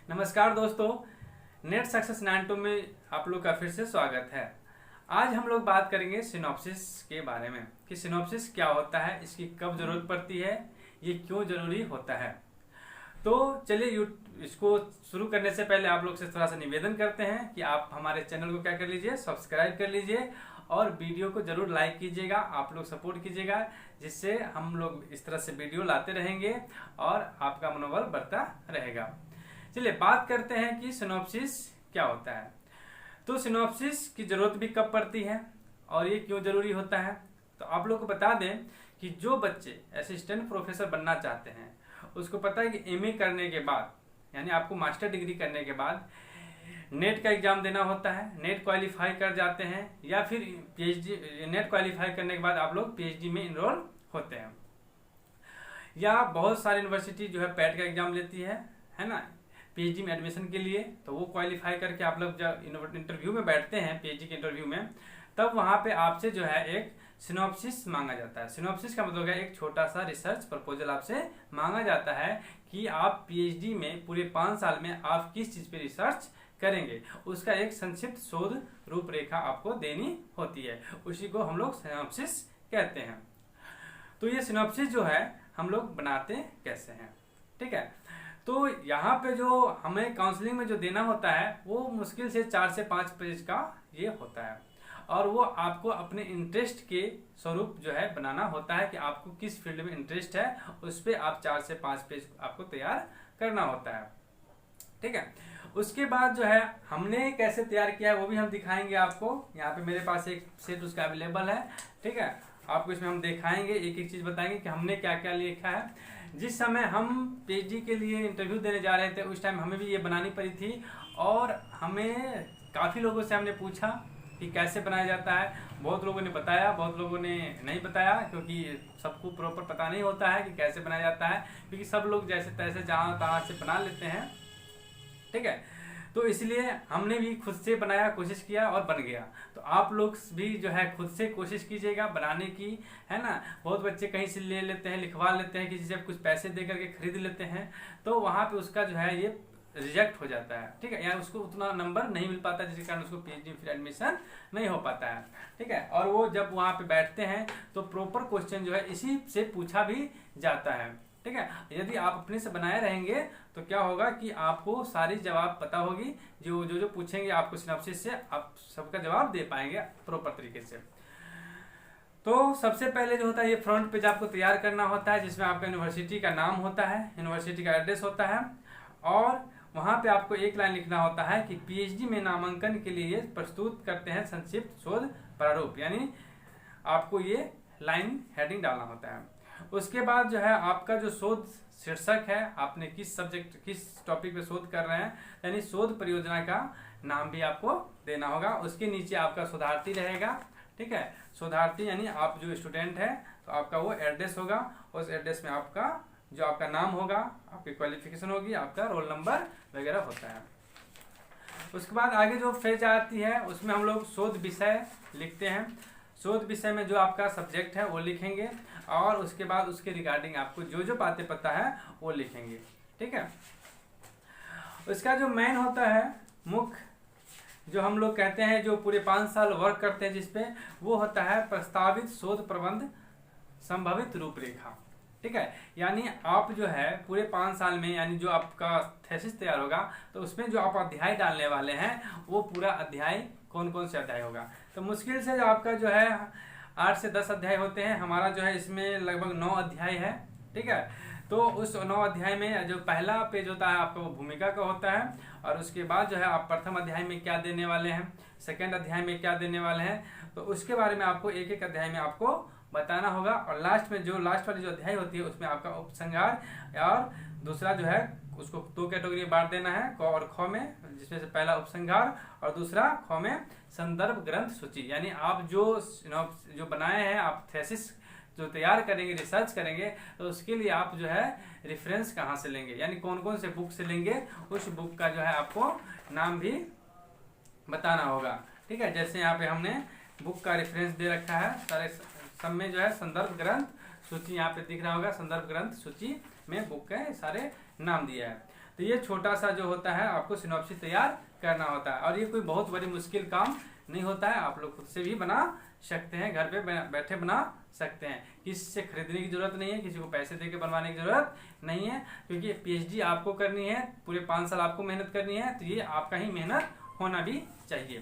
नमस्कार दोस्तों, net success 92 में आप लोग का फिर से स्वागत है। आज हम लोग बात करेंगे सिनॉप्सिस के बारे में कि सिनॉप्सिस क्या होता है, इसकी कब ज़रूरत पड़ती है, ये क्यों ज़रूरी होता है। तो चलिए इसको शुरू करने से पहले आप लोग से थोड़ा सा निवेदन करते हैं कि आप हमारे चैनल को क्या कर लीजिए, सब्सक्राइब कर लीजिए और वीडियो को जरूर लाइक कीजिएगा। आप लोग सपोर्ट कीजिएगा, जिससे हम लोग इस तरह से वीडियो लाते रहेंगे और आपका मनोबल बढ़ता रहेगा। चलिए बात करते हैं कि सिनॉप्सिस क्या होता है। तो सिनॉप्सिस की जरूरत भी कब पड़ती है और ये क्यों जरूरी होता है। तो आप लोग को बता दें कि जो बच्चे असिस्टेंट प्रोफेसर बनना चाहते हैं, उसको पता है कि एमए करने के बाद, यानी आपको मास्टर डिग्री करने के बाद नेट का एग्जाम देना होता है। नेट क्वालिफाई कर जाते हैं या फिर पीएचडी, नेट क्वालिफाई करने के बाद आप लोग पीएचडी में इनरोल होते हैं। या बहुत सारी यूनिवर्सिटी जो है पैट का एग्जाम लेती है ना, पीएचडी में एडमिशन के लिए। तो वो क्वालिफाई करके आप लोग जब इंटरव्यू में बैठते हैं, पीएचडी के इंटरव्यू में, तब वहाँ पे आपसे जो है एक सिनॉप्सिस मांगा जाता है। सिनॉप्सिस का मतलब है एक छोटा सा रिसर्च प्रपोजल आपसे मांगा जाता है कि आप पीएचडी में पूरे 5 साल में आप किस चीज़ पे रिसर्च करेंगे, उसका एक संक्षिप्त शोध रूपरेखा आपको देनी होती है। उसी को हम लोग सिनॉप्सिस कहते हैं। तो ये सिनॉप्सिस जो है हम लोग बनाते कैसे हैं, ठीक है। तो यहाँ पे जो हमें काउंसलिंग में जो देना होता है वो मुश्किल से 4 से 5 पेज का ये होता है, और वो आपको अपने इंटरेस्ट के स्वरूप जो है बनाना होता है कि आपको किस फील्ड में इंटरेस्ट है, उस पर आप 4 से 5 पेज आपको तैयार करना होता है, ठीक है। उसके बाद जो है हमने कैसे तैयार किया है वो भी हम दिखाएंगे आपको। यहाँ पे मेरे पास एक सेट उसका अवेलेबल है, ठीक है। आपको इसमें हम दिखाएंगे, एक एक चीज बताएंगे कि हमने क्या क्या लिखा है। जिस समय हम पीएचडी के लिए इंटरव्यू देने जा रहे थे, उस टाइम हमें भी ये बनानी पड़ी थी, और हमें काफ़ी लोगों से हमने पूछा कि कैसे बनाया जाता है। बहुत लोगों ने बताया, बहुत लोगों ने नहीं बताया, क्योंकि सबको प्रॉपर पता नहीं होता है कि कैसे बनाया जाता है, क्योंकि सब लोग जैसे तैसे जहाँ तहाँ से बना लेते हैं, ठीक है। तो इसलिए हमने भी खुद से बनाया, कोशिश किया और बन गया। तो आप लोग भी जो है खुद से कोशिश कीजिएगा बनाने की, है ना। बहुत बच्चे कहीं से ले लेते हैं, लिखवा लेते हैं, किसी से कुछ पैसे दे करके खरीद लेते हैं, तो वहाँ पे उसका जो है ये रिजेक्ट हो जाता है, ठीक है। या उसको उतना नंबर नहीं मिल पाता, जिसके कारण उसको पीएचडी में फिर एडमिशन नहीं हो पाता है, ठीक है। और वो जब वहाँ पे बैठते हैं तो प्रॉपर क्वेश्चन जो है इसी से पूछा भी जाता है, ठीक है। यदि आप अपने से बनाए रहेंगे तो क्या होगा कि आपको सारी जवाब पता होगी, जो पूछेंगे आपको सिनॉप्सिस से आप सबका जवाब दे पाएंगे प्रॉपर तरीके से। तो सबसे पहले जो होता है ये फ्रंट पेज आपको तैयार करना होता है, जिसमें आपका यूनिवर्सिटी का नाम होता है, यूनिवर्सिटी का एड्रेस होता है, और वहाँ पे आपको एक लाइन लिखना होता है कि पीएचडी में नामांकन के लिए प्रस्तुत करते हैं संक्षिप्त शोध प्रारूप, यानी आपको ये लाइन हेडिंग डालना होता है। उसके बाद जो है आपका जो शोध शीर्षक है, आपने किस सब्जेक्ट किस टॉपिक पे शोध कर रहे हैं, यानी शोध परियोजना का नाम भी आपको देना होगा। उसके नीचे आपका शोधार्थी रहेगा, ठीक है। शोधार्थी यानी आप जो स्टूडेंट है, तो आपका वो एड्रेस होगा, उस एड्रेस में आपका जो आपका नाम होगा, आपकी क्वालिफिकेशन होगी, आपका रोल नंबर वगैरह होता है। उसके बाद आगे जो पेज आती है उसमें हम लोग शोध विषय लिखते हैं। शोध विषय में जो आपका सब्जेक्ट है वो लिखेंगे, और उसके बाद उसके रिगार्डिंग आपको जो जो बातें पता है वो लिखेंगे, ठीक है। उसका जो मेन होता है, मुख्य जो हम लोग कहते हैं, जो पूरे 5 साल वर्क करते हैं जिसपे, वो होता है प्रस्तावित शोध प्रबंध संभावित रूपरेखा, ठीक है। यानी आप जो है पूरे 5 साल में, यानी जो आपका थीसिस तैयार होगा, तो उसमें जो आप अध्याय डालने वाले हैं वो पूरा अध्याय कौन कौन से अध्याय होगा। तो मुश्किल से जो आपका जो है 8 से 10 अध्याय होते हैं। हमारा जो है इसमें लगभग 9 अध्याय है, ठीक है। तो उस 9 अध्याय में जो पहला पेज होता है आपका वो भूमिका का होता है, और उसके बाद जो है आप प्रथम अध्याय में क्या देने वाले हैं, सेकंड अध्याय में क्या देने वाले हैं, तो उसके बारे में आपको एक एक अध्याय में आपको बताना होगा। और लास्ट में जो लास्ट वाली जो अध्याय होती है उसमें आपका उपसंहार, और दूसरा जो है उसको 2 कैटेगरी में बांट देना है, क और ख में, जिसमें से पहला उपसंहार और दूसरा ख में संदर्भ ग्रंथ सूची। यानी आप जो बनाए हैं, आप थीसिस जो तैयार करेंगे, रिसर्च करेंगे, तो उसके लिए आप जो है रेफरेंस कहाँ से लेंगे, यानी कौन कौन से बुक से लेंगे, उस बुक का जो है आपको नाम भी बताना होगा, ठीक है। जैसे यहाँ पे हमने बुक का रेफरेंस दे रखा है, सारे सब में जो है संदर्भ ग्रंथ सूची यहाँ पे दिख रहा होगा, संदर्भ ग्रंथ सूची में बुक के सारे नाम दिया है। तो ये छोटा सा जो होता है आपको सिनॉप्सिस तैयार करना होता है, और ये कोई बहुत बड़ी मुश्किल काम नहीं होता है, आप लोग खुद से भी बना सकते हैं, घर पे बैठे बना सकते हैं। किसी से खरीदने की जरूरत नहीं है, किसी को पैसे देके बनवाने की जरूरत नहीं है, क्योंकि पीएचडी आपको करनी है, पूरे 5 साल आपको मेहनत करनी है, तो ये आपका ही मेहनत होना भी चाहिए।